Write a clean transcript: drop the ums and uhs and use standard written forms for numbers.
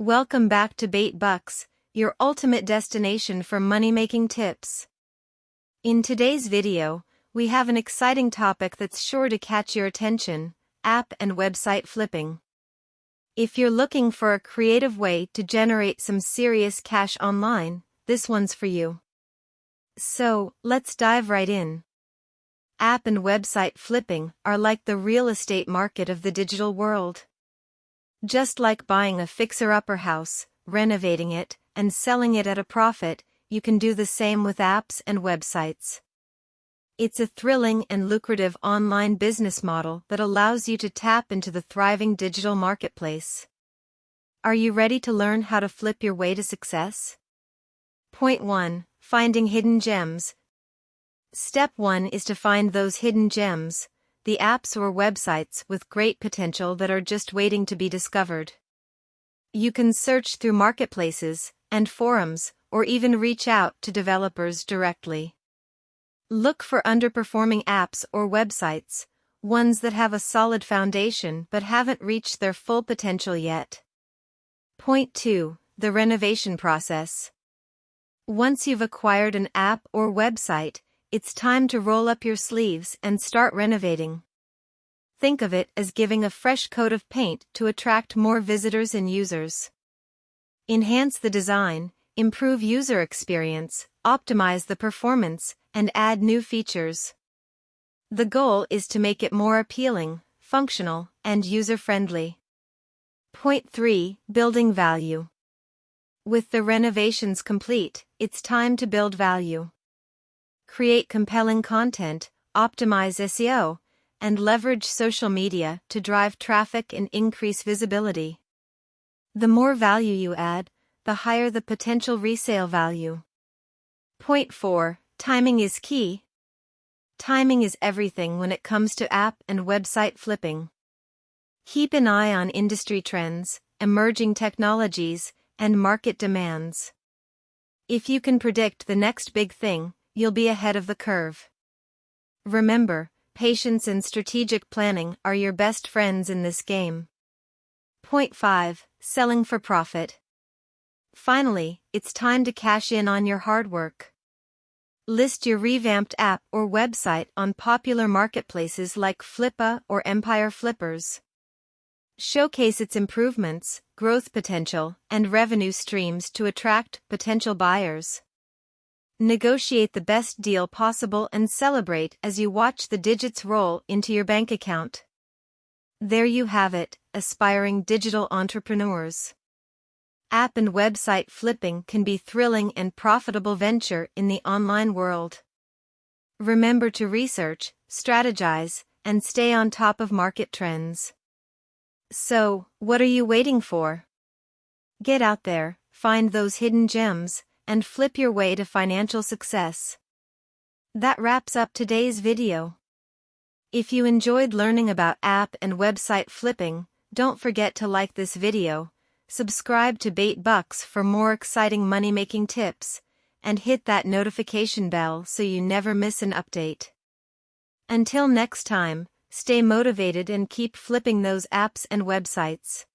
Welcome back to Bayt, your ultimate destination for money-making tips. In today's video, we have an exciting topic that's sure to catch your attention: app and website flipping. If you're looking for a creative way to generate some serious cash online, this one's for you. So, let's dive right in. App and website flipping are like the real estate market of the digital world. Just like buying a fixer-upper house, renovating it, and selling it at a profit, you can do the same with apps and websites. It's a thrilling and lucrative online business model that allows you to tap into the thriving digital marketplace. Are you ready to learn how to flip your way to success? Point 1. Finding hidden gems. Step 1 is to find those hidden gems, the apps or websites with great potential that are just waiting to be discovered. You can search through marketplaces and forums, or even reach out to developers directly. Look for underperforming apps or websites, ones that have a solid foundation but haven't reached their full potential yet. Point 2. The renovation process. Once you've acquired an app or website, it's time to roll up your sleeves and start renovating. Think of it as giving a fresh coat of paint to attract more visitors and users. Enhance the design, improve user experience, optimize the performance, and add new features. The goal is to make it more appealing, functional, and user-friendly. Point 3. Building value. With the renovations complete, it's time to build value. Create compelling content, optimize SEO, and leverage social media to drive traffic and increase visibility. The more value you add, the higher the potential resale value. Point 4. Timing is key. Timing is everything when it comes to app and website flipping. Keep an eye on industry trends, emerging technologies, and market demands. If you can predict the next big thing, you'll be ahead of the curve. Remember, patience and strategic planning are your best friends in this game. Point 5. Selling for profit. Finally, it's time to cash in on your hard work. List your revamped app or website on popular marketplaces like Flippa or Empire Flippers. Showcase its improvements, growth potential, and revenue streams to attract potential buyers. Negotiate the best deal possible and celebrate as you watch the digits roll into your bank account. There you have it, aspiring digital entrepreneurs. App and website flipping can be a thrilling and profitable venture in the online world. Remember to research, strategize, and stay on top of market trends. So, what are you waiting for? Get out there, find those hidden gems, and flip your way to financial success. That wraps up today's video. If you enjoyed learning about app and website flipping, don't forget to like this video, subscribe to Bayt for more exciting money-making tips, and hit that notification bell so you never miss an update. Until next time, stay motivated and keep flipping those apps and websites.